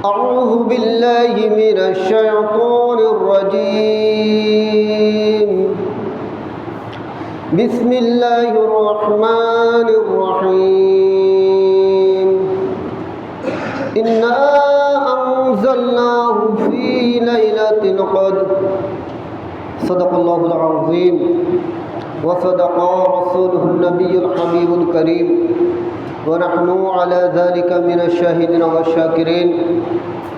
أعوذ بالله من الشيطان الرجيم بسم الله الرحمن الرحيم إنا أنزلناه في ليلة القدر صدق الله العظيم وصدق رسوله النبي الحبيب الكريم ونحن على ذلك من الشاهدين والشاكرين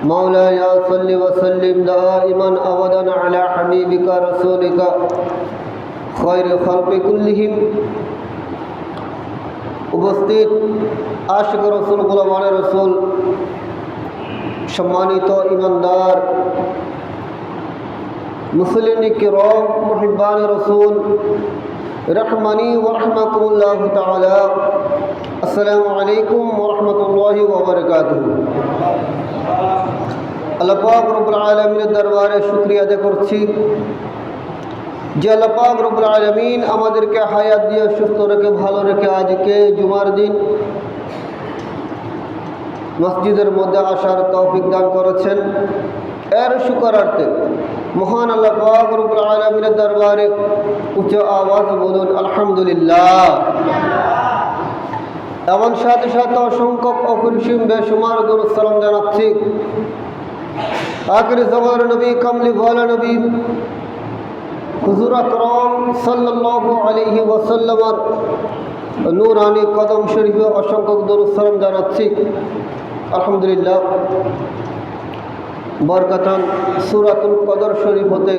مولاي صل وسلم دائما أبدا على حبيبك رسولك خير خلق كلهم উপস্থিত আশিক রসুল গোলামানে রসুল সম্মানিত ইমানদার মুসলিম কিরাম মুহিব্বান রসুল রহমানি ওয়া রাহমাতুল্লাহ তাআলা আসসালামু আলাইকুম ওয়া রাহমাতুল্লাহি ওয়া বারাকাতুহু। আল্লাহ পাক রব্বুল আলামিনের দরবারে শুকরিয়া আদায় করছি যে আল্লাহ পাক রব্বুল আলামিন আমাদেরকে হায়াত দিয়ে সুস্থ রেখে ভালো রেখে আজকে জুমার দিন মসজিদের মধ্যে আসার তৌফিক দান করেছেন। এর শুকরার্থে মহান আল্লাহ পাক রব্বুল আলামিনের দরবারে উচ্চ আওয়াজে বলুন আলহামদুলিল্লাহ। এমন সাথে সাথে অসংখ্য অপরিসীম বেশুমার দরুদ সালাম জানাচ্ছি আখির জামানার নবী কামলি ওয়ালা নবী হুজুর আকরাম সাল্লাল্লাহু আলাইহি ওয়াসাল্লামের নূরানি কদম শরীফে অসংখ্য দরুদ সালাম জানাচ্ছি আলহামদুলিল্লাহ। বরকাতান সূরাতুল কদর শরীফ হতে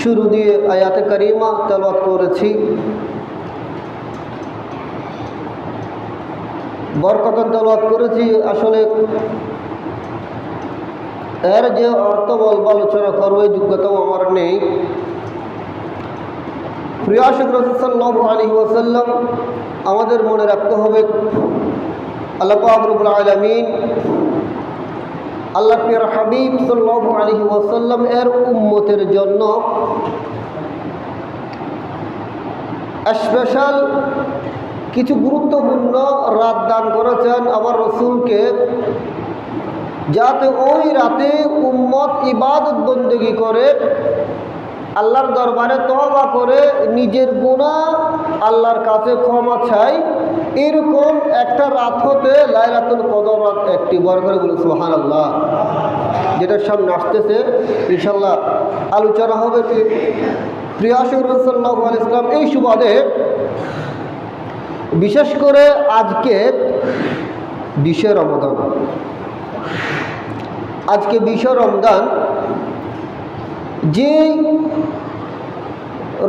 শুরু দিয়ে আয়াতে কারিমা তেলাওয়াত করেছি। বরকাতান তেলাওয়াত করেছি, আসলে এর যে অর্থ বলব আলোচনা করবো এই যোগ্যতাও আমার নেই। প্রিয় আশিক রাসূল সাল্লাল্লাহু আলাইহি ওয়াসাল্লাম আমাদের মনে রাখতে হবে আল্লাহ পাক রব্বুল আলামিন আল্লাহ প্রিয় হাবিব সাল্লাল্লাহু আলাইহি ওয়াসাল্লাম এর উম্মতের জন্য স্পেশাল কিছু গুরুত্বপূর্ণ রাত দান করেছেন আমার রসুলকে, যাতে ওই রাতে উম্মত ইবাদত বন্দেগী করে আল্লাহর দরবারে তওবা করে নিজের গুনাহ আল্লাহর কাছে ক্ষমা চাই। এরকম একটা রাত হতে লাইলাতুল কদর রাত একটি বড় করে বলি সুবহানাল্লাহ। যেটার সামনে আসতেছে ইনশাআল্লাহ আলোচনা হবে। প্রিয় আশিক রাসূল সাল্লাল্লাহু আলাইহি ওয়াসাল্লাম এই সুবাদে বিশেষ করে আজকে 20 রমজান, আজকে 20 রমজান, যে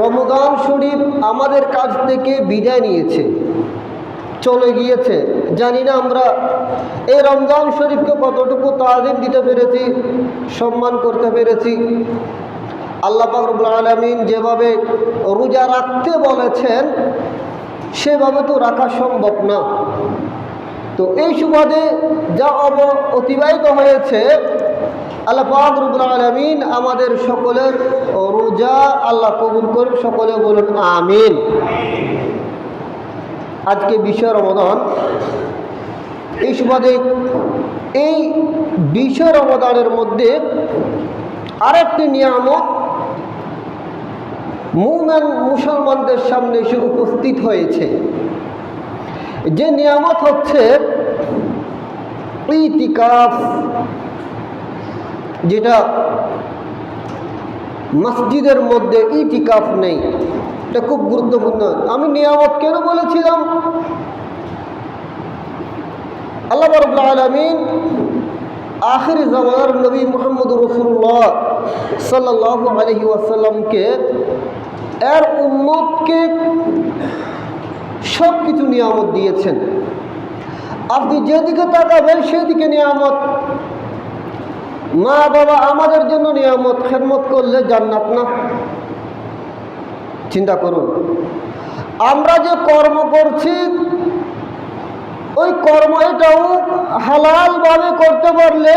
রমজান শরীফ আমাদের কাছ থেকে বিদায় নিয়েছে, চলে গিয়েছে। জানি না আমরা এই রমজান শরীফকে কতটুকু তাজিম দিতে পেরেছি, সম্মান করতে পেরেছি। আল্লাহ পাক রব্বুল আলামিন যেভাবে রোজা রাখতে বলেছেন সেভাবে তো রাখা সম্ভব না। তো এই সুবাদে যা অতিবাহিত হয়েছে আল্লাহ পাক রব্বুল আলামিন আমাদের সকলের রোজা আল্লাহ কবুল করুন, সকলে বলুন আমিন। আজকে 20 রমজান, এই সুবাদে এই 20 রমজানের মধ্যে আরেকটি নিয়ামত মুমিন মুসলমানদের সামনে এসে উপস্থিত হয়েছে, যে নিয়ামত হচ্ছে ইতিকাফ, যেটা মসজিদের মধ্যে ইতিকাফ নেই। এটা খুব গুরুত্বপূর্ণ। আমি নিয়ামত কেন বলেছিলাম? আল্লাহ রাব্বুল আলামিন আখির জামানার নবী মুহাম্মদ রাসূলুল্লাহ সাল্লাল্লাহু আলাইহি ওয়াসাল্লামকে এর উম্মতকে সব কিছু নিয়ামত দিয়েছেন। আপনি যেদিকে তাকাবেন সেদিকে নিয়ামত। মা বাবা আমাদের জন্য নিয়ামত, খেদমত করলে জান্নাত না? চিন্তা করুন। আমরা যে কর্ম করছি ওই কর্ম এটাও হালালভাবে করতে পারলে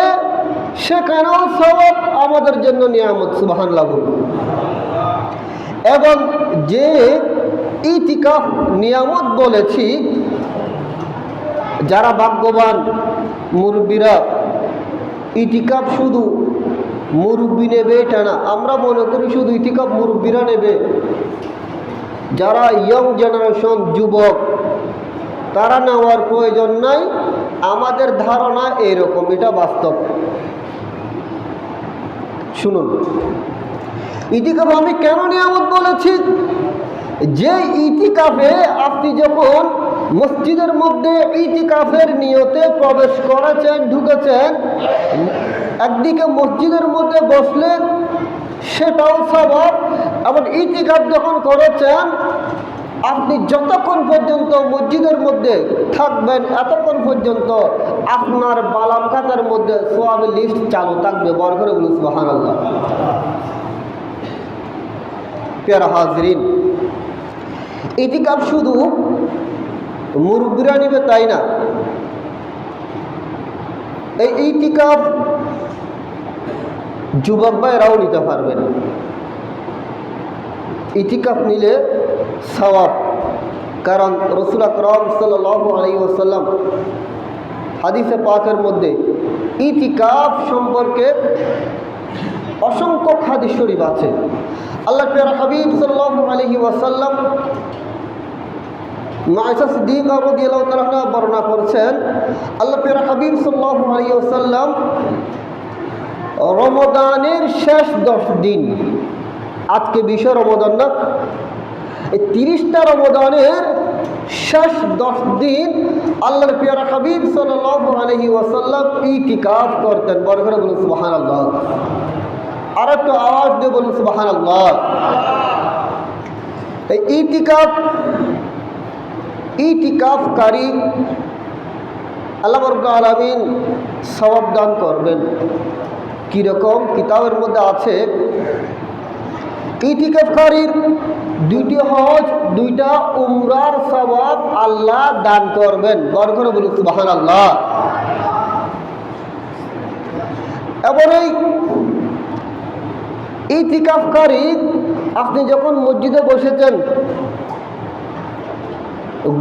সেখানেও সওয়াব আমাদের জন্য নিয়ামত। সুবহানাল্লাহ। এবং যে ইতিকাফ নিয়ামত বলেছি যারা ভাগ্যবান মুরব্বীরা, ইতিকাফ শুধু মুরব্বী নেবে এটা না। আমরা মনে করি শুধু ইতিকাফ মুরব্বীরা নেবে। যারা ইয়ং জেনারেশন, যুবক, তারা নেওয়ার প্রয়োজন নাই। আমাদের ধারণা এরকম, এটা বাস্তব। শুনুন, ইতিকাফ আমি কেন নিয়ামত বলেছি? যে ইতিকাফে আপনি যখন মসজিদের মধ্যে ইতিকাফের নিয়তে প্রবেশ করেছেন, ঢুকেছেন, একদিকে মসজিদের মধ্যে বসলেন, সেটাও সওয়াব। আবার ইতিকাফ যখন করেছেন, আপনি যতক্ষণ পর্যন্ত মসজিদের মধ্যে থাকবেন, এতক্ষণ পর্যন্ত আপনার বালাম খাতার মধ্যে সওয়াবের লিস্ট চালু থাকবে। বড় করে বলুন সুবহানাল্লাহ। প্যারা হাজরিন, ইতিকাফ শুধু মুরব্বীরা নিবে তাই না। এই ইতিকাফ যুবক ভাইরাও নিতে পারবেন। ইতিকাফ নিলে সওয়াব, কারণ রাসূল আকরাম সাল্লাল্লাহু আলাইহি ওয়াসাল্লাম হাদিসে পাকের মধ্যে ইতিকাফ সম্পর্কে অসংখ্য হাদিস শরীফ আছে। আল্লাহর প্রিয় হাবিব সাল্লাল্লাহু আলাইহি ওয়াসাল্লাম আয়েশা সিদ্দিকা রাদিয়াল্লাহু তাআলা আনহা বর্ণনা করেছেন, আল্লাহর প্রিয় হাবিব সাল্লাল্লাহু আলাইহি ওয়াসাল্লাম রমজানের শেষ 10 দিন, আজকে 20 রমজান না, এই 30টা রমজানের শেষ 10 দিন আল্লাহর প্রিয় হাবিব সাল্লাল্লাহু আলাইহি ওয়াসাল্লাম ইতিকাফ করতেন। বড় করে বলুন সুবহানাল্লাহ। আর একটু আওয়াজ দিয়ে বলুন সুবহানাল্লাহ। এই ইতিকাফকারী আল্লাহ রাব্বুল আলামিন সওয়াব দান করবেন। কীরকম? কিতাবের মধ্যে আছে, ইতিকাফকারীর 2টি হজ, 2টা উমরার সওয়াব আল্লাহ দান করবেন। বড় করে বলুন সুবহানাল্লাহ। এবার এই ইতিকাফকারী, আপনি যখন মসজিদে বসেছেন,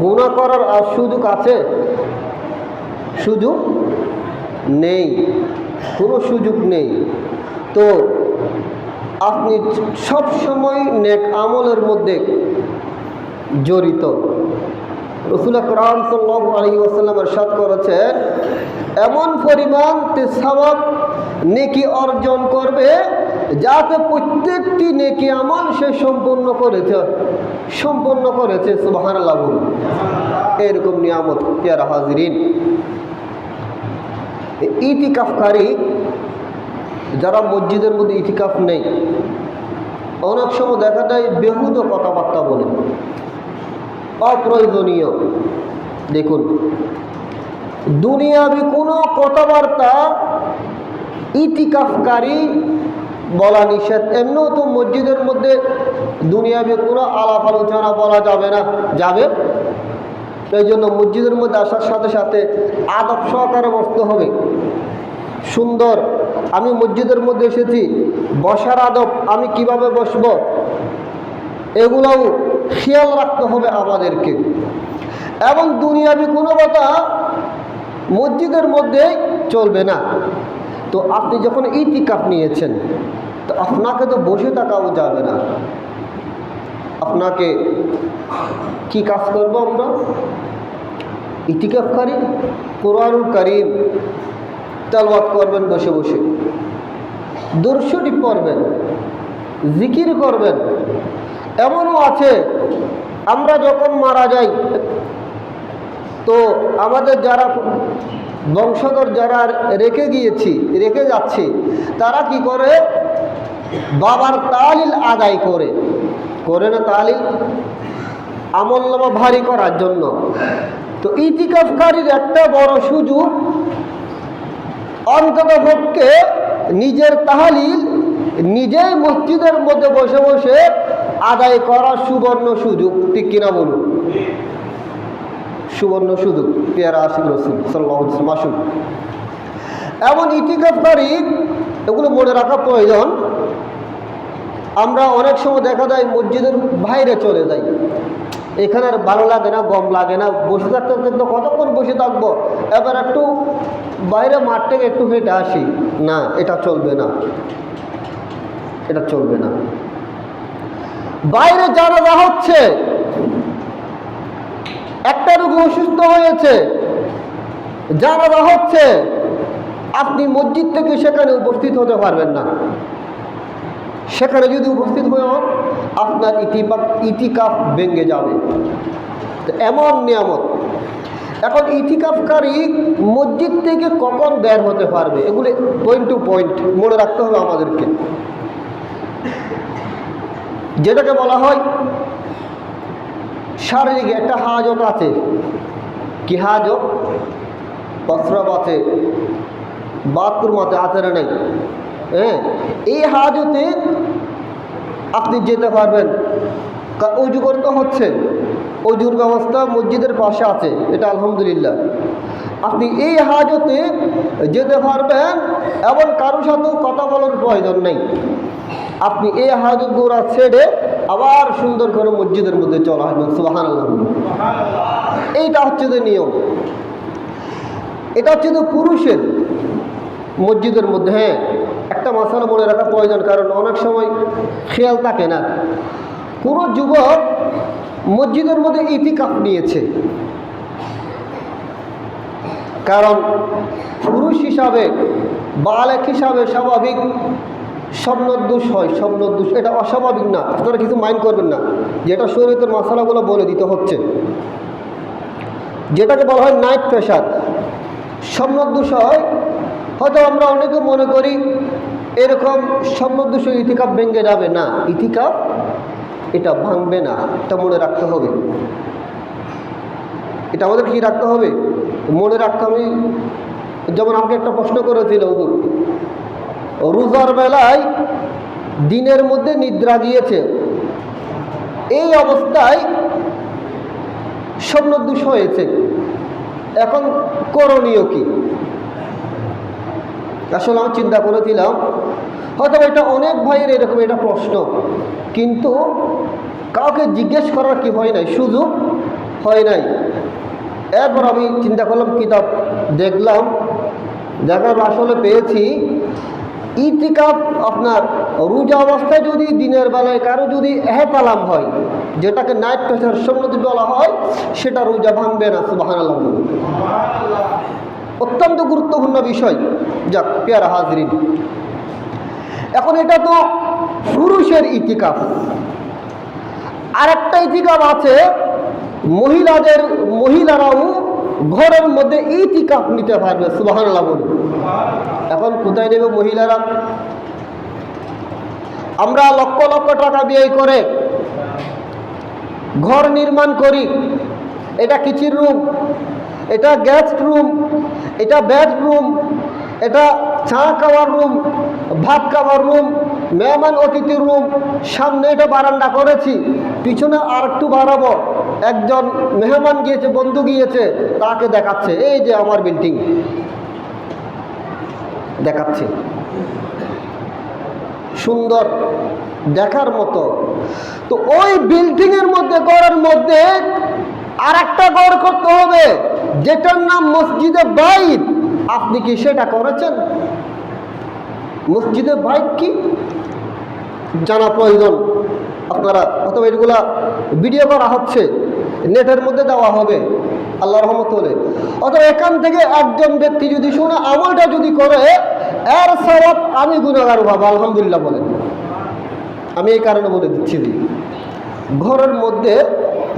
গুনাহ করার আর সুযোগ আছে? সুযোগ নেই, কোনো সুযোগ নেই। তো আপনি সব সময় নেক আমলের মধ্যে জড়িত। রাসূল আকরাম সাল্লাল্লাহু আলাইহি ওয়াসাল্লাম ইরশাদ করেছেন, এমন পরিমাণ সওয়াব নেকি অর্জন করবে যাতে প্রত্যেকটি নেকি আমল সে সম্পূর্ণ করেছে। সুবহানাল্লাহ। এরকম নিয়ামত প্যারা হাজরিন। ইতিকাফকারী যারা মসজিদের মধ্যে ইতিকাফ নেই, অনেক সময় দেখা যায় বেহুদা কথাবার্তা বলে, অপ্রয়োজনীয়। দেখুন, দুনিয়াবি কোনো কথাবার্তা ইতিকাফকারী বলা নিষেধ। এমনিও তো মসজিদের মধ্যে দুনিয়াবি কোনো আলাপ আলোচনা বলা যাবে না। যাবে? এই জন্য মসজিদের মধ্যে আসার সাথে সাথে আদব সহকারে বসতে হবে। সুন্দর, আমি মসজিদের মধ্যে এসেছি, বসার আদব, আমি কিভাবে বসবো, এগুলোও খেয়াল রাখতে হবে আমাদেরকে। এবং দুনিয়াবি কোনো কথা মসজিদের মধ্যে চলবে না। তো আপনি যখন ইতিকাফ নিয়েছেন, তো আপনাকে তো বসে থাকাও যাবে না। আপনাকে কি কাজ করবো আমরা? ইতিকাফকারী কোরআনুল কারীম তেলাওয়াত করবেন, বসে বসে দুরূদ শরীফ পড়বেন, জিকির করবেন। এমনও আছে, আমরা যখন মারা যাই, তো আমাদের যারা বংশধর যারা রেখে যাচ্ছি, তারা কি করে? বাবার তালিল আদায় করে না তালিল, আমলনামা ভারী করার জন্য। তো ইতিকাফকারীর একটা বড় সুযোগ, অন্ততপক্ষে নিজের তাহলিল নিজেই মসজিদের মধ্যে বসে বসে আদায় করার সুবর্ণ সুযোগ। ঠিক কিনা বলুন? সুবর্ণ সুযোগ। পেয়ারা আশিক রাসূল সাল্লাল্লাহু আলাইহি ওয়াসাল্লাম। আসুন, এমন ইতিকাফকারী, এগুলো মনে রাখা প্রয়োজন। আমরা অনেক সময় দেখা যায় মসজিদের বাইরে চলে যাই, এখানে আর ভালো লাগে না, গম লাগে না, বসে থাকতে থাকতে কতক্ষণ বসে থাকবো, এবার একটু বাইরে মাঠ থেকে একটু হেঁটে আসি, না এটা চলবে না, এটা চলবে না। বাইরে জানাজা হচ্ছে, একটা রোগী অসুস্থ হয়েছে, জানাজা হচ্ছে, আপনি মসজিদ থেকে সেখানে উপস্থিত হতে পারবেন না। সেখানে যদি উপস্থিত হয়ে হন, আপনার ইতিকাফ ভেঙে যাবে। এমন নিয়ামত। এখন ইতিকাফকারী মসজিদ থেকে কখন বের হতে পারবে, এগুলি পয়েন্ট টু পয়েন্ট মনে রাখতে হবে আমাদেরকে। যেটাকে বলা হয় শারীরিক একটা হাজত আছে। কি হাজত? প্রস্রাব আছে, বাথরুম আছে, আচারে নেই, হ্যাঁ, এই হাজতে আপনি যেতে পারবেন। অজু করতে হচ্ছে, অজুর ব্যবস্থা মসজিদের পাশে আছে, এটা আলহামদুলিল্লাহ। আপনি এই হাজতে যেতে পারবেন এবং কারোর সাথেও কথা বলার প্রয়োজন নেই। আপনি এই হাজত গোড়া ছেড়ে আবার সুন্দর করে মসজিদের মধ্যে চলে আসবেন। সুবহানাল্লাহ। এইটা হচ্ছে যে নিয়ম। এটা হচ্ছে তো পুরুষের মসজিদের মধ্যে। হ্যাঁ, একটা মাসালা মনে রাখা প্রয়োজন, কারণ অনেক সময় খেয়াল থাকে না। পুরো যুবক মসজিদের মধ্যে ইতিকাফ নিয়েছে, কারণ পুরুষ হিসাবে বালেক হিসাবে স্বাভাবিক স্বপ্নদোষ হয়। স্বপ্নদোষ এটা অস্বাভাবিক না, আপনারা কিছু মাইন্ড করবেন না, যেটা শরীয়তের মাসালাগুলো বলে দিতে হচ্ছে। যেটাকে বলা হয় নাইট প্রেশার, স্বপ্নদোষ হয়। হয়তো আমরা অনেকে মনে করি এরকম স্বপ্নদোষ ইতিকাফ ভেঙে যাবে, না, ইতিকাফ এটা ভাঙবে না, এটা মনে রাখতে হবে। এটা আমাদের কি রাখতে হবে, মনে রাখতে হবে। যেমন আমাকে একটা প্রশ্ন করেছিল, রোজার বেলায় দিনের মধ্যে নিদ্রা গিয়েছে, এই অবস্থায় স্বপ্নদোষ হয়েছে, এখন করণীয় কি? আসলে আমি চিন্তা করেছিলাম হয়তো এটা অনেক ভাইয়ের এরকম এটা প্রশ্ন, কিন্তু কাউকে জিজ্ঞেস করার কি হয় নাই, সুযোগ হয় নাই। এরপর আমি চিন্তা করলাম, কিতাব দেখলাম, দেখার আসলে পেয়েছি ইতিকাফ আপনার রোজা অবস্থায় যদি দিনের বেলায় কারো যদি এহতালাম হয়, যেটাকে নাইট প্রেশার স্বপ্নদোষ বলা হয়, সেটা রোজা ভাঙবে না। সুবহানাল্লাহ। অত্যন্ত গুরুত্বপূর্ণ বিষয়। যাক পেয়ারা হাজরিন, এখন এটা তো পুরুষের ইতিকাফ। আর একটা ইতিকাফ আছে মহিলারাও ঘরের মধ্যে ইতিকাফ নিতে পারবে। সুবহানাল্লাহ বলে। এখন কোথায় নেবে মহিলারা? আমরা লক্ষ লক্ষ টাকা ব্যয় করে ঘর নির্মাণ করি, এটা কিচেন রুম, এটা গেস্ট রুম, এটা বেডরুম, এটা চা খাওয়ার রুম, ভাত খাওয়ার রুম, মেহমান অতিথির রুম, সামনে এটা বারান্দা করেছি, পিছনে আর একটু বাড়াবো, একজন মেহমান গিয়েছে, বন্ধু গিয়েছে, তাকে দেখাচ্ছে এই যে আমার বিল্ডিং দেখাচ্ছে, সুন্দর দেখার মতো। তো ওই বিল্ডিং এর মধ্যে, ঘরের মধ্যে আর একটা ঘর করতে হবে, যেটার নাম মসজিদে বাইত। আপনি কি সেটা করেছেন? মসজিদে বাইত কি জানা প্রয়োজন আপনারা, অথবা এগুলা ভিডিও করা হচ্ছে, নেটের মধ্যে দেওয়া হবে আল্লাহ রহমত হলে। অথবা এখান থেকে একজন ব্যক্তি যদি শুনে আমলটা যদি করে, এর সওয়াব আমি গুনাহগার হবো। আলহামদুলিল্লাহ বলেন। আমি এই কারণে বলে দিচ্ছি, ঘরের মধ্যে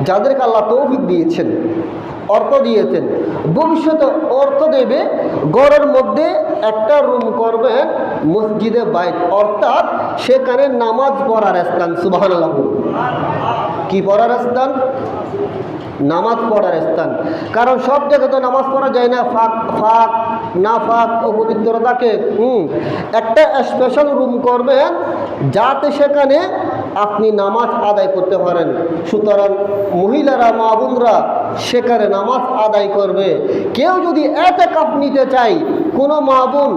যাদেরকে আল্লাহ তৌফিক দিয়েছেন, অর্থ দিয়েছেন, ভবিষ্যতে অর্থ দেবে, ঘরের মধ্যে একটা রুম করবেন মসজিদে বাইত, অর্থাৎ সেখানে নামাজ পড়ার স্থান। সুবহানাল্লাহ। কি পড়ার স্থান? নামাজ পড়ার স্থান। কারণ সব জায়গায় তো নামাজ পড়া যায় না, ফাঁক না ফাঁক অপবিত্রতাকে। একটা স্পেশাল রুম করবেন যাতে সেখানে আপনি নামাজ আদায় করতে পারেন। সুতরাং মহিলারা, মা বোনরা সেখানে নামাজ আদায় করবে। কেউ যদি ইতিকাফ নিতে চায়, কোনো মা বোন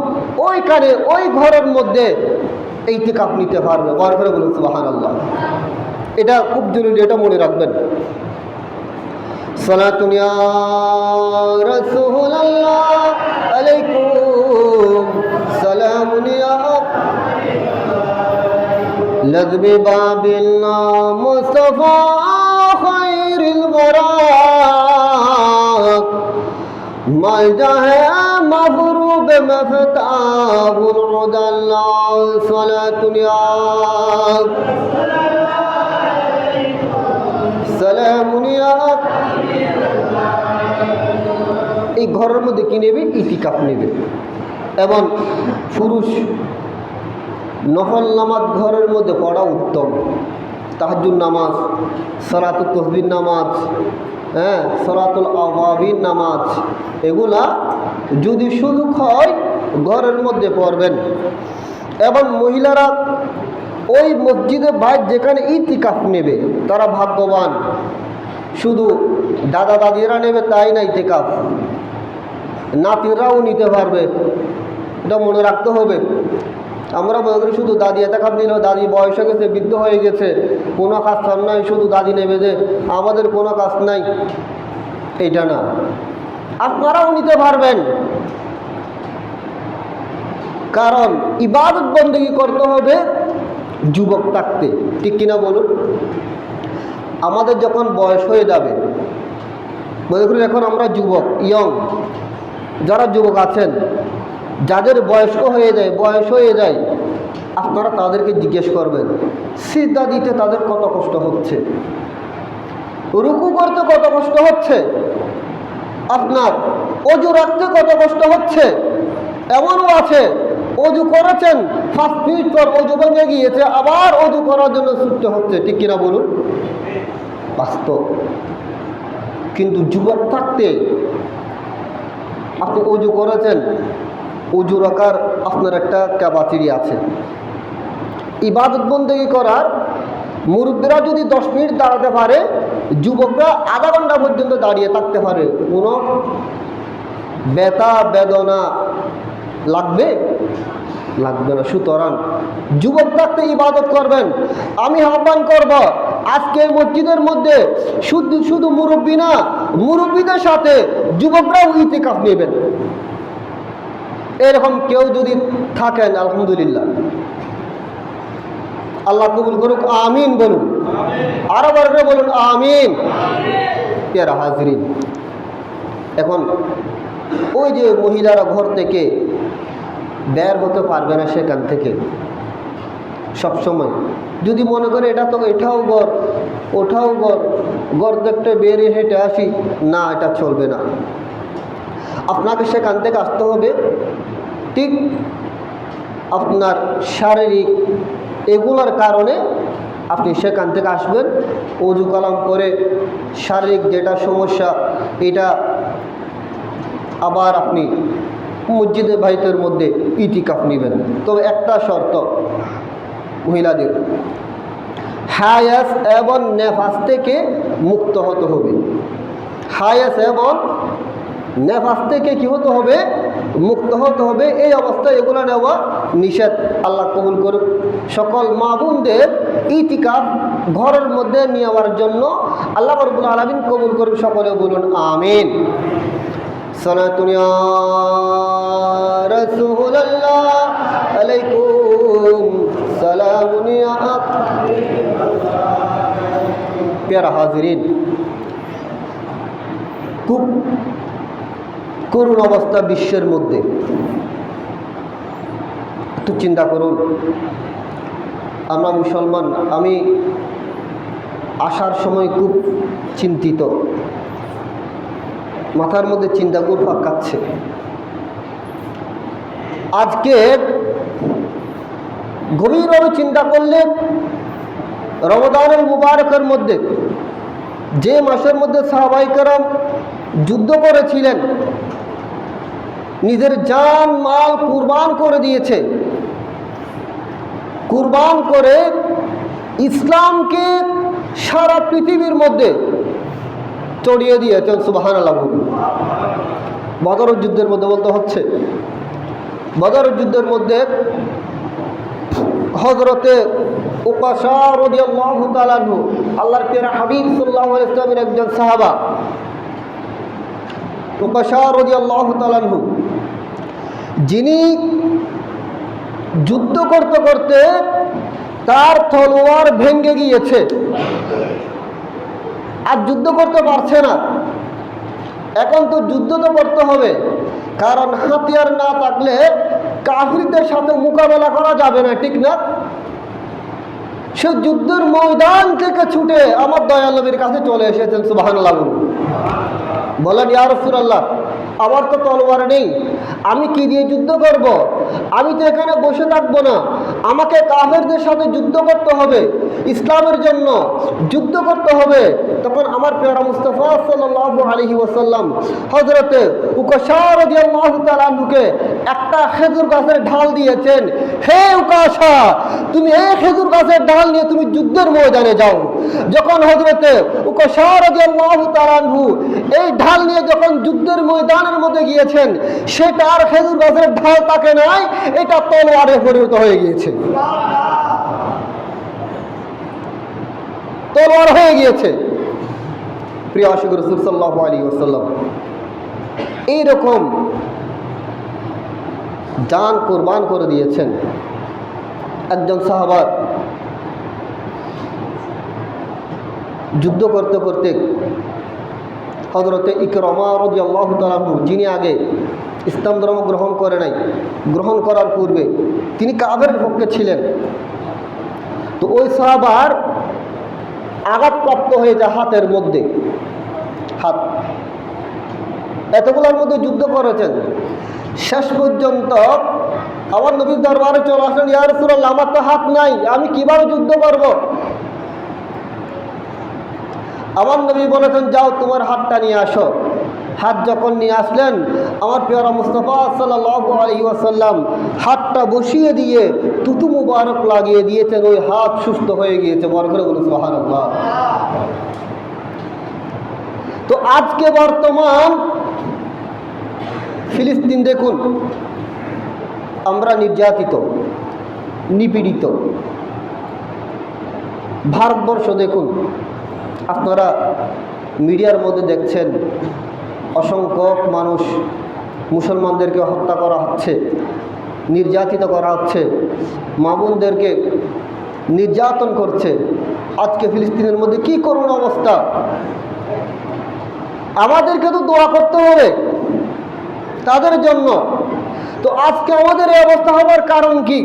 ওইখানে ওই ঘরের মধ্যে ইতিকাফ নিতে পারবে। বার করে বলুন সুবহানাল্লাহ। এটা খুব জরুরি, এটা মনে রাখবেন। সালাতুন ইয়া রাসূলুল্লাহ আলাইকুম সালামুন ইয়া لذب باب المصطفى خير الوراء ملجأ ہے مفروب مفتاح العدى الله صلاة يا سلام يا এই ঘরের মধ্যে কি নেবে? ইতিকাফ নেবে। এবং পুরুষ নফল নামাজ ঘরের মধ্যে পড়া উত্তম। তাহাজ্জুদ নামাজ, সালাতুত তাসবিহ নামাজ, সালাতুল আওয়াবিন নামাজ, এগুলা যদি সুযোগ হয় ঘরের মধ্যে পড়বেন। এবং মহিলারা ওই মসজিদে বাইরে যেখানে ইতিকাফ নেবে তারা ভাগ্যবান। শুধু দাদা দাদিরা নেবে তাই না ইতিকাফ, নাতিরাও নিতে পারবে, এটা মনে রাখতে হবে। আমরা মনে করি শুধু দাদি এতেকাফ নিল, দাদি বয়স হয়ে গেছে, বৃদ্ধ হয়ে গেছে, কোনো কাজ কাম নাই, শুধু দাদি নেবে যে আমাদের কোনো কাজ নাই, এইটা না, আপনারাও নিতে পারবেন। কারণ ইবাদত বন্দেগী করতে হবে যুবক থাকতে, ঠিক কিনা বলুন? আমাদের যখন বয়স হয়ে যাবে, মনে করি এখন আমরা যুবক, ইয়ং, যারা যুবক আছেন, যাদের বয়স হয়ে যায় আপনারা তাদেরকে জিজ্ঞেস করবেন সিজদা দিতে তাদের কত কষ্ট হচ্ছে, রুকু করতে কত কষ্ট হচ্ছে, আপনার অজু রাখতে কত কষ্ট হচ্ছে। এমনও আছে অজু করেছেন 5 মিনিট পর অজু ভেঙে গিয়েছে, আবার অজু করার জন্য ছুটতে হচ্ছে, ঠিক কিনা বলুন? বাস্তব। কিন্তু যুবক থাকতে আপনি অজু করেছেন, অজু রাখার আপনার একটা ক্যাপাসিটি আছে। ইবাদত বন্দেগী করার মুরব্বীরা যদি 10 মিনিট দাঁড়াতে পারে, যুবকরা আধা ঘন্টা পর্যন্ত দাঁড়িয়ে থাকতে পারে, কোনো ব্যথা বেদনা লাগবে না। সুতরাং যুবক থাকতে ইবাদত করবেন। আমি আহ্বান করব আজকে মসজিদের মধ্যে শুধু মুরব্বী না, মুরব্বীদের সাথে যুবকরাও ইতিকাফ নেবেন। এরকম কেউ যদি থাকেন আলহামদুলিল্লাহ, আল্লাহ কবুল করুক, আমিন বলুন, আরো বার করে বলুন আমিন। প্যারা হাজরিন, এখন ওই যে মহিলারা ঘর থেকে বের হতে পারবে না, সেখান থেকে সবসময় যদি মনে করে এটাও ঘর ওটাও ঘর দেখতে বেরিয়ে হেঁটে আসি, না, এটা চলবে না। আপনাকে সেখান থেকে আসতে হবে। ঠিক আপনার শারীরিক এগুলোর কারণে আপনি সেখান থেকে আসবেন, ওযু কালাম করে শারীরিক যেটা সমস্যা এটা আবার আপনি মসজিদে বাইতের মধ্যে ইতিকাফ নেবেন। তবে একটা শর্ত, মহিলাদের হায়াস এবং নেফাস থেকে মুক্ত হতে হবে। হায়াস এবং নেফাস থেকে কি হতে হবে? মুক্ত হতে হবে। এই অবস্থায় এগুলো নেওয়া নিষেধ। আল্লাহ কবুল করুক। সকল মা বোনদের ইতিকাফ ঘরের মধ্যে নেওয়ার জন্য আল্লাহ রাব্বুল আলামিন কবুল করুক। সকলে বলুন আমিন। সালাতুন ইয়া রাসূলুল্লাহ আলাইকুম সালামুন ইয়া প্যারা হাজিরিন, খুব করুণ অবস্থা বিশ্বের মধ্যে। একটু চিন্তা করুন, আমরা মুসলমান, আমি আসার সময় খুব চিন্তিত, মাথার মধ্যে চিন্তা ঘুরপাক খাচ্ছে। আজকে গভীরভাবে চিন্তা করলে রমজানুল মুবারকের মধ্যে, যে মাসের মধ্যে সাহাবায়ে কেরাম যুদ্ধ করেছিলেন, নিজের জান মাল কুরবান করে দিয়েছে, কুরবান করে ইসলামকে সারা পৃথিবীর মধ্যে ছড়িয়ে দিয়েছেন। সুবহানাল্লাহ। বদর যুদ্ধের মধ্যে বলতে হচ্ছে, বদর যুদ্ধের মধ্যে হযরতে উকাশা রাদিয়াল্লাহু তাআলা আনহু, আল্লাহর প্রিয় হাবিব সাল্লাল্লাহু আলাইহি ওয়াসাল্লামের একজন সাহাবা, উকাশা রাদিয়াল্লাহু তাআলা আনহু, যিনি যুদ্ধ করতে করতে তার তলোয়ার ভেঙে গিয়েছে, আর যুদ্ধ করতে পারছে না। এখন তো যুদ্ধ তো করতে হবে, কারণ হাতিয়ার না থাকলে কাফিরদের সাথে মোকাবেলা করা যাবে না, ঠিক না? সে যুদ্ধের ময়দান থেকে ছুটে আমার দয়াল নবীর কাছে চলে এসেছেন। সুবহানাল্লাহ বলেন, ইয়া রাসূলুল্লাহ, আমার তো তলোয়ার নেই, আমি কি দিয়ে যুদ্ধ করব? আমি তো এখানে বসে থাকবো না, আমাকে কাফেরদের সাথে যুদ্ধ করতে হবে, ইসলামের জন্য যুদ্ধ করতে হবে। তখন আমার প্রিয় মুস্তাফা সাল্লাল্লাহু আলাইহি ওয়াসাল্লাম হযরতে উকাশা রাদিয়াল্লাহু তাআলা আনহুকে একটা খেজুর গাছের ঢাল দিয়েছেন। হে উকাশা, তুমি এই খেজুর গাছের ঢাল নিয়ে তুমি যুদ্ধের ময়দানে যাও। যখন হযরতে উকাশা রাদিয়াল্লাহু তাআলা আনহু এই ঢাল নিয়ে যখন যুদ্ধের ময়দানের মধ্যে গিয়েছেন, সেটা আর খেজুর গাছের ঢাল তাকে নাই, এটা তলোয়ারে পরিণত হয়ে গিয়েছে, তলোয়ার হয়ে গিয়েছে। প্রিয় আশিক রাসূল সাল্লাল্লাহু আলাইহি ওয়াসাল্লাম এইরকম জান কুরবান করে দিয়েছেন। একজন সাহাবা যুদ্ধ করতে করতে হযরতে ইকরামা রাদিয়াল্লাহু তাআলা আনহু, যিনি আগে ইসলাম ধর্ম গ্রহণ করে নাই, গ্রহণ করার পূর্বে তিনি কাফেরের পক্ষে ছিলেন, তো ওই সাহাবার আঘাতপ্রাপ্ত হয়ে যায় হাতের মধ্যে। হাত এতগুলোর মধ্যে যুদ্ধ করেছেন, শেষ পর্যন্ত আমার নবীর দরবারে চলে আসলেন, ইয়া রাসূলুল্লাহ, আমার তো হাত নাই, আমি কিভাবে যুদ্ধ করব? আমার নবী বলেছেন, যাও তোমার হাতটা নিয়ে আসো। হাত যখন নিয়ে আসলেন, আমার প্রিয় মুস্তাফা সাল্লাল্লাহু আলাইহি ওয়াসাল্লাম হাতটা বসিয়ে দিয়ে তুতু মুবারক লাগিয়ে দিয়েছেন, ওই হাত সুস্থ হয়ে গিয়েছে। বড় করে বলুন সুবহানাল্লাহ। তো আজকে বর্তমান ফিলিস্তিন দেখুন, আমরা নির্যাতিত, নিপীড়িত। ভারতবর্ষ দেখুন, আপনারা মিডিয়ার মধ্যে দেখছেন অসংখ্য মানুষ, মুসলমানদেরকে হত্যা করা হচ্ছে, নির্যাতিত করা হচ্ছে, মা বোনদেরকে নির্যাতন করছে। আজকে ফিলিস্তিনের মধ্যে কি করুণ অবস্থা। আমাদেরকে তো দোয়া করতে হবে তাদের জন্য। তো আজকে আমাদের এই অবস্থা হওয়ার কারণ কি?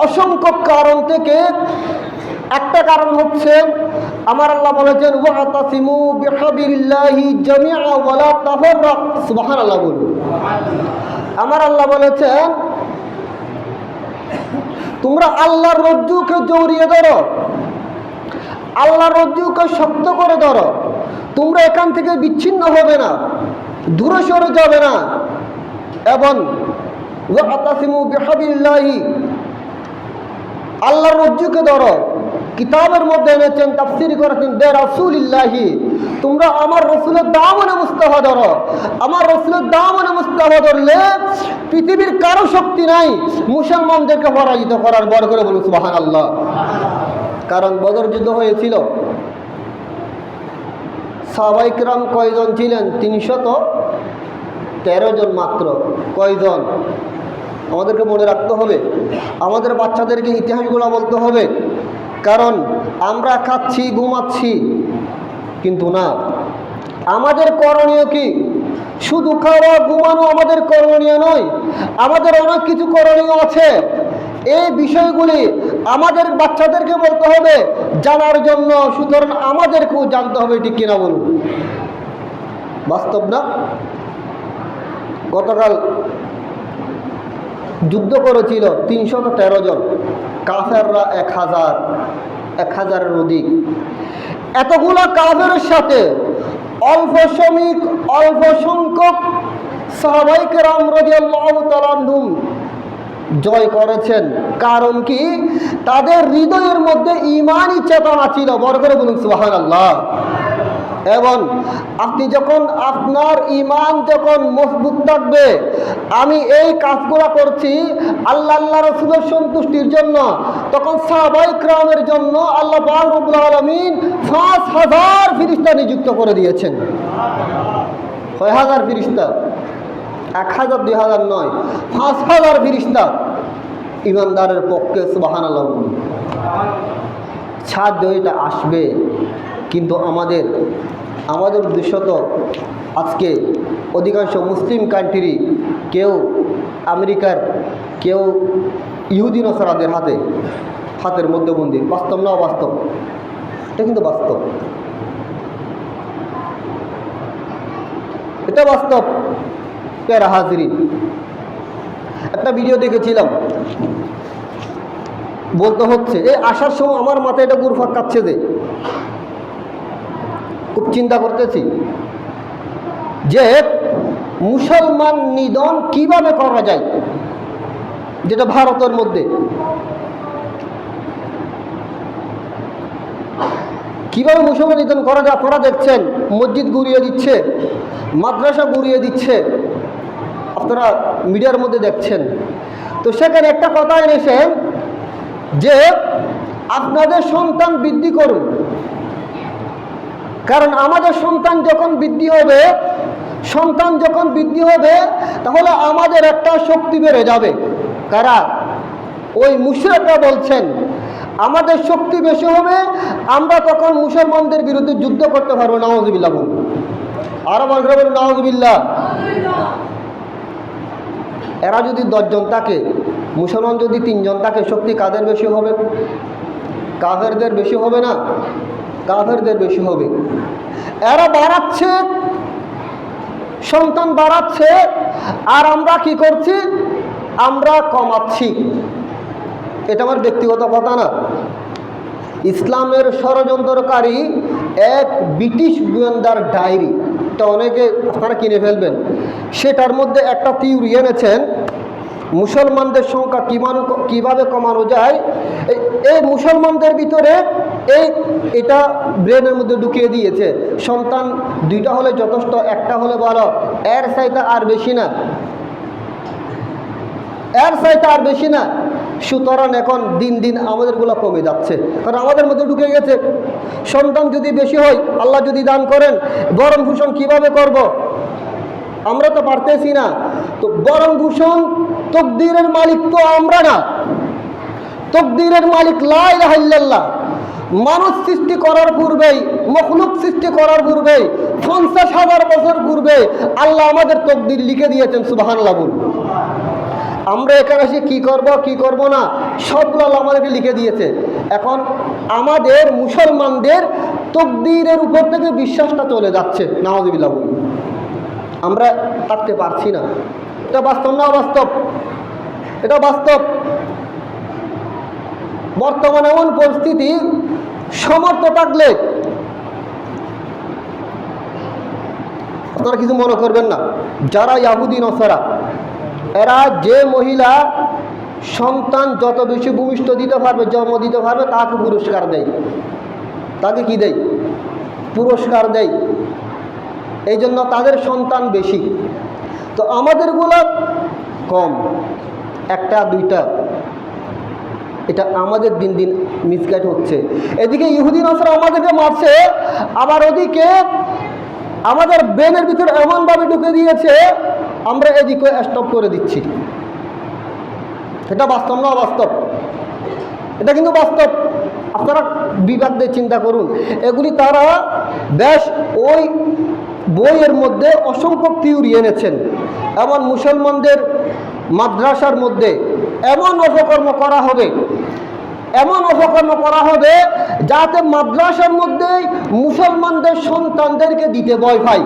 অসংখ্য কারণ থেকে একটা কারণ হচ্ছে, আমার আল্লাহ বলেছেন, ওয়াতাসিমু বিহাবিলিল্লাহি জামিআ ওয়া লা তাফাররাকু। সুবহানাল্লাহ বলুন। আমার আল্লাহ বলেছেন, তোমরা আল্লাহর রজ্জুকে জড়িয়ে ধরো, আল্লাহর রজ্জুকে শক্ত করে ধরো, তোমরা এখান থেকে বিচ্ছিন্ন হবে না, দূরে সরে যাবে না। এবং ওয়াতাসিমু বিহাবিলিল্লাহি, আল্লাহর রজ্জুকে ধরো। কিতাবের মধ্যে এনেছেন, তাফসীর করেছেন, বে রাসূলিল্লাহি, তোমরা আমার রাসূলের দামনে মুস্তাফা ধরো। আমার রাসূলের দামনে মুস্তাফা ধরলে পৃথিবীর কারো শক্তি নাই মুসলমানদেরকে পরাজিত করার। বড় করে বলুন সুবহানাল্লাহ। কারণ বদর যুদ্ধ হয়েছিল, সাহাবায়ে কিরাম কয়জন ছিলেন? 313 জন মাত্র। কয়জন? আমাদেরকে মনে রাখতে হবে, আমাদের বাচ্চাদেরকে ইতিহাসগুলো বলতে হবে। কারণ আমরা খাচ্ছি, ঘুমাচ্ছি, কিন্তু না, আমাদের করণীয় কি? শুধু খাওয়া ঘুমানো আমাদের করণীয় নয়, আমাদের অনেক কিছু করণীয় আছে। এই বিষয়গুলি আমাদের বাচ্চাদেরকে বলতে হবে জানার জন্য। সুতরাং আমাদেরকেও জানতে হবে, ঠিক কিনা বলুন? বাস্তব না? গতকাল যুদ্ধ করেছিল 313 জন, কাফেররা 1000-এর অধিক। এতগুলো কাফেরের সাথে অল্প সংখ্যক সাহাবায়ে কেরাম রাদিয়াল্লাহু তাআলা আনহুম জয় করেছেন। কারণ কি? তাদের হৃদয়ের মধ্যে ঈমানি চেতনা ছিল। বড় করে বলুন সুবহানাল্লাহ। এবং আপনি যখন আপনার ঈমান যখন মজবুত থাকবে, আমি এই কাজগুলো করছি আল্লাহ রাসূলের সন্তুষ্টির জন্য, তখন সাহাবায়ে কেরামের জন্য আল্লাহ পাক রব্বুল আলামিন 5000 ফেরেশতা নিযুক্ত করে দিয়েছেন। 6000 ফেরেশতা, 1000 2000 নয়, 5000 ফেরেশতা ঈমানদারের পক্ষে। সুবহানাল্লাহ। সাহায্য এটা আসবে, কিন্তু আমাদের উদ্দেশ্য তো আজকে অধিকাংশ মুসলিম কান্ট্রি, কেউ আমেরিকার, কেউ ইহুদি নসারাদের হাতের মধ্যে বন্দি। বাস্তব না অবাস্তব? এটা কিন্তু বাস্তব, এটা বাস্তব। প্যারা হাজিরিন, একটা ভিডিও দেখেছিলাম, বলতে হচ্ছে এই আসার সময় আমার মাথায় এটা ঘুরপাক খাচ্ছে, যে খুব চিন্তা করতেছি যে মুসলমান নিধন কিভাবে করা যায়, যেটা ভারতের মধ্যে কিভাবে মুসলমান নিধন করা যায়। আপনারা দেখছেন মসজিদ গুড়িয়ে দিচ্ছে, মাদ্রাসা গুড়িয়ে দিচ্ছে, আপনারা মিডিয়ার মধ্যে দেখছেন। তো সেখানে একটা কথা এনেছেন যে আপনাদের সন্তান বৃদ্ধি করুন, কারণ আমাদের সন্তান যখন বৃদ্ধি হবে তাহলে আমাদের একটা শক্তি বেড়ে যাবে। কারা? ওই মুশরিকরা বলছেন আমাদের শক্তি বেশি হবে, আমরা তখন মুসলমানদের বিরুদ্ধে যুদ্ধ করতে পারবো। নাউযুবিল্লাহ বলুন, আরো বলবেন নাউযুবিল্লাহ। এরা যদি 10 জন থাকে, মুসলমান যদি 3 জন থাকে, শক্তি কাদের বেশি হবে? কাফেরদের বেশি হবে না? কাফেরদের বেশি হবে। এরা বাড়াচ্ছে, সন্তান বাড়াচ্ছে, আর আমরা কি করছি? আমরা কমাচ্ছি। এটা আমার ব্যক্তিগত কথা না, ইসলামের ষড়যন্ত্রকারী এক ব্রিটিশ গোয়েন্দার ডায়েরি, এটা অনেকে আপনারা কিনে ফেলবেন। সেটার মধ্যে একটা থিওরি এনেছেন, মুসলমানদের সংখ্যা কিভাবে কমানো যায়। এই মুসলমানদের ভিতরে এটা ব্রেনের মধ্যে ঢুকিয়ে দিয়েছে, সন্তান 2টা হলে যথেষ্ট, 1টা হলে ভালো, এর চাইতে আর বেশি না, এর চাইতে আর বেশি না। সুতরাং এখন দিন দিন আমাদেরগুলো কমে যাচ্ছে, কারণ আমাদের মধ্যে ঢুকে গেছে। সন্তান যদি বেশি হয়, আল্লাহ যদি দান করেন, ভরণ পোষণ কিভাবে করব? আমরা তো পারতেছি না। তো ভরণ পোষণ তাকদীরের মালিক তো আমরা না, তাকদীরের মালিক লা ইলাহা ইল্লাল্লাহ। মানুষ সৃষ্টি করার পূর্বেই, মখলুক সৃষ্টি করার পূর্বেই, 50,000 বছর পূর্বে আল্লাহ আমাদের তাকদীর লিখে দিয়েছেন। সুবহানাল্লাহ বলুন। আমরা এখানে এসে কি করব না, সবগুলো আল্লাহ আমাদেরকে লিখে দিয়েছে। এখন আমাদের মুসলমানদের তাকদীরের উপর থেকে বিশ্বাসটা চলে যাচ্ছে। নাউযুবিল্লাহ বলুন, আমরা থাকতে পারছি না। এটা বাস্তব না অবাস্তব? এটা বাস্তব। বর্তমানে এমন পরিস্থিতি, সমর্থ থাকলে আপনারা কিছু মনে করবেন না, যারা ইহুদি নসারা, এরা যে মহিলা সন্তান যত বেশি ভূমিষ্ঠ দিতে পারবে, জন্ম দিতে পারবে, তাকে পুরস্কার দেয়। তাকে কি দেয়? পুরস্কার দেয়। এই জন্য তাদের সন্তান বেশি। তো আমাদেরগুলো কম, 1টা 2টা। এটা আমাদের দিন দিন মিসগাইড হচ্ছে। এদিকে ইহুদি নাসারা আমাদেরকে মারছে, আবার ওদিকে আমাদের ব্রেনের ভিতরে এমনভাবে ঢুকে দিয়েছে, আমরা এদিকে স্টপ করে দিচ্ছি। এটা বাস্তব না অবাস্তব? এটা কিন্তু বাস্তব। আপনারা বিভাগ দিয়ে চিন্তা করুন। এগুলি তারা বেশ ওই বইয়ের মধ্যে অসংখ্য থিওরি এনেছেন। এমন মুসলমানদের মাদ্রাসার মধ্যে এমন অপকর্ম করা হবে যাতে মাদ্রাসার মধ্যেই মুসলমানদের সন্তানদেরকে দিতে ভয় পায়।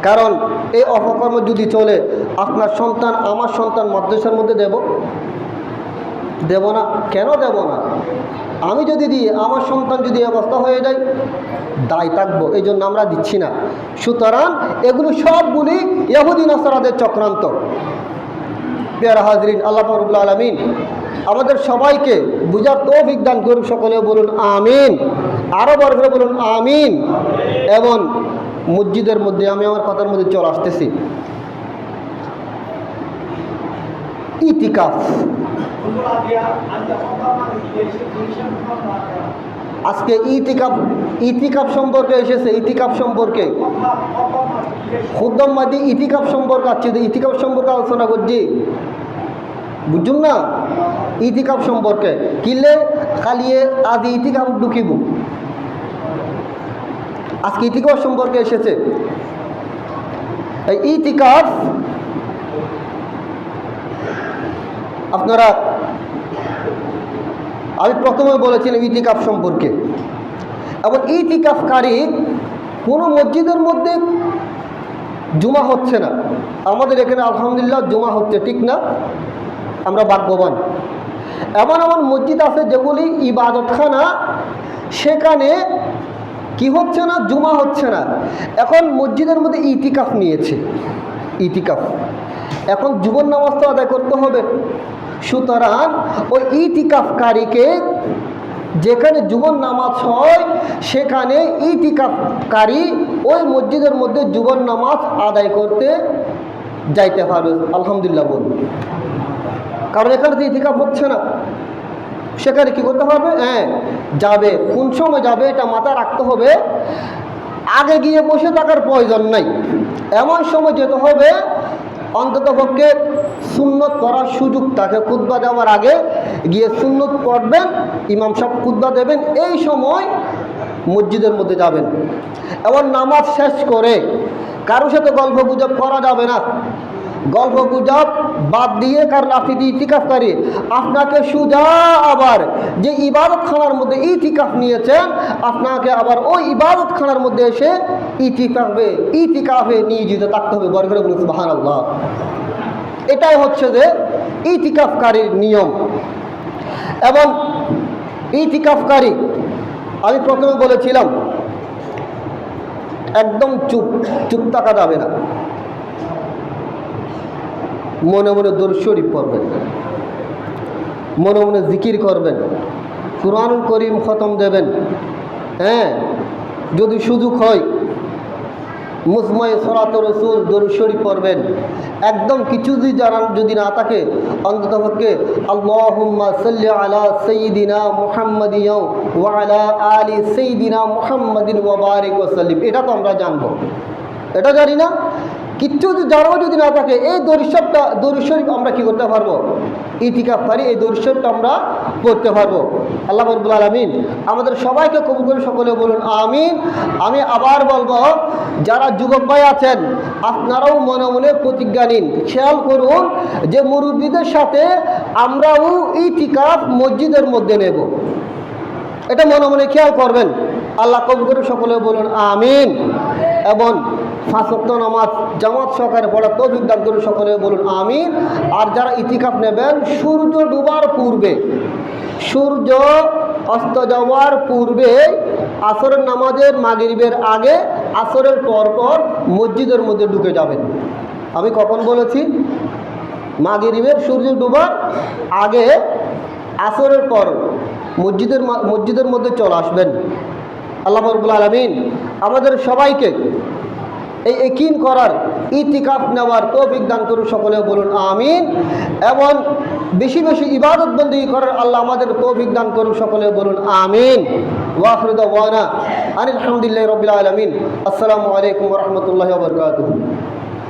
কারণ এই অপকর্ম যদি চলে, আপনার সন্তান, আমার সন্তান মাদ্রাসার মধ্যে দেব না। কেন দেব না? আমি যদি দিই, আমার সন্তান যদি অবস্থা হয়ে যায়, দায় থাকবো। এই জন্য আমরা দিচ্ছি না। সুতরাং এগুলো সবগুলি ইহুদি নাসারাদের চক্রান্ত। প্রিয় হাজরিন, আল্লাহ রাব্বুল আলামিন আমাদের সবাইকে বুঝার তৌফিক দান করুন। সকলে বলুন আমিন। আরো বড় করে বলুন আমিন। এবং মসজিদের মধ্যে আমি আমার কথার মধ্যে চলে আসতেছি, ইতিকাফ। আজকে ইতিকাফ সম্পর্কে এসেছে, ইতিকাফ সম্পর্কে খুদ্দম মাদি ইতিকাফ সম্পর্কে আছে, ইতিকাফ সম্পর্কে আলোচনা করছি, বুঝুন না? ইতিকাফ সম্পর্কে কিলে খালিয়ে আজ ইতিকাফ ঢুকিব, আজকে ইতিকাফ সম্পর্কে এসেছে। এই ইতিকাফ আপনারা, আমি প্রথমে বলেছিলাম ইতিকাফ সম্পর্কে। এবং ইতিকাফকারী কোনো মসজিদের মধ্যে জুমা হচ্ছে না, আমাদের এখানে আলহামদুলিল্লাহ জুমা হচ্ছে, ঠিক না? আমরা ভাগ্যবান। এমন এমন মসজিদ আছে যেগুলি ইবাদতখানা, সেখানে কি হচ্ছে না, জুমা হচ্ছে না। এখন মসজিদের মধ্যে ইতিকাফ নিয়েছে, ইতিকাফ। এখন জুমার নামাজ তো আদায় করতে হবে, সুতরাং ওই ইতিকাফকারীকে যেখানে জুমার নামাজ হয় সেখানে ইতিকাফকারী ওই মসজিদের মধ্যে জুমার নামাজ আদায় করতে যাইতে পারবে, আলহামদুলিল্লাহ বলুন। কারণ এখানে তো ইতিকাফ হচ্ছে না, সেখানে কি করতে হবে? হ্যাঁ, যাবে। কোন সময় যাবে এটা মাথায় রাখতে হবে। আগে গিয়ে বসে থাকার প্রয়োজন নাই, এমন সময় যেতে হবে অন্ততপক্ষে সুন্নত পড়ার সুযোগ থাকে। খুতবা দেওয়ার আগে গিয়ে সুন্নত পড়বেন, ইমাম সাহেব খুতবা দেবেন, এই সময় মসজিদের মধ্যে যাবেন। এবং নামাজ শেষ করে কারোর সাথে গল্প গুজব করা যাবে না, গল্প গুজব বাদ দিয়ে। কারণ আপনি ইতিকাফকারী, আপনাকে সুজা আবার যে ইবাদতখানার মধ্যে ইতিকাফ নিয়েছেন, আপনাকে আবার ওই ইবাদতখানার মধ্যে এসে ইতিকাফে নিয়োজিত থাকতে হবে। বড় করে বলুন সুবহানাল্লাহ। এটাই হচ্ছে যে ইতিকাফকারীর নিয়ম। এবং ইতিকাফকারী, আমি প্রথমে বলেছিলাম একদম চুপ থাকা যাবে না, মনে মনে দরুদ শরীফ পড়বেন, মনে মনে জিকির করবেন, কুরআনুল করিম খতম দেবেন। হ্যাঁ, যদি সুযোগ হয় মুসমায়ে সলাত রাসূল দরুদ শরীফ পড়বেন। একদম কিছু যদি না থাকে, অন্ততপক্ষে আল্লাহুম্মা সাল্লি আলা সাইয়্যিদিনা মুহাম্মাদিন ওয়া আলা আলি সাইয়্যিদিনা মুহাম্মাদিন ওয়া বারিক ওয়া সাল্লিম, এটা তো আমরা জানবো, এটা জানি না। কিচ্ছু জানাবো যদি না থাকে, এই দরুদ শরীফ আমরা কি করতে পারবো? ইতিকাফকারী এই দরুদ শরীফটা আমরা পড়তে পারবো। আল্লাহ রাব্বুল আলামিন আমাদের সবাইকে কবুল করে সকলে বলুন আমিন। আমি আবার বলবো, যারা যুবক ভাই আছেন আপনারাও মনে মনে প্রতিজ্ঞা নিন, খেয়াল করুন যে মুরব্বীদের সাথে আমরাও ইতিকাফ মসজিদের মধ্যে নেব, এটা মনে মনে খেয়াল করবেন। আল্লাহ কবুল করে সকলে বলুন আমিন। এবং 5 ওয়াক্ত নামাজ জামাত সহকারে পড়ার তৌফিক দান করে সকলে বলুন আমিন। আর যারা ইতিকাফ নেবেন, সূর্য ডুবার পূর্বে, সূর্য অস্ত যাওয়ার পূর্বে, আসরের নামাজের মাগরিবের আগে, আসরের পর মসজিদের মধ্যে ঢুকে যাবেন। আমি কখন বলেছি? মাগরিবের সূর্য ডুবার আগে, আসরের পর মসজিদের মধ্যে চলে আসবেন। আল্লাহ রাব্বুল আলামিন আমাদের সবাইকে এই ইয়াকিন করার, ইতিকাফ নেওয়ার তৌফিক দান করুন, সকলে বলুন আমিন। এবং বেশি বেশি ইবাদত বন্দেগী করার আল্লাহ আমাদের তৌফিক দান করুন, সকলে বলুন আমিন। ওয়া আখিরু দাওয়ানা আলহামদুলিল্লাহি রাব্বিল আলামিন। আসসালামু আলাইকুম ওয়া রাহমাতুল্লাহি ওয়া বারাকাতুহু।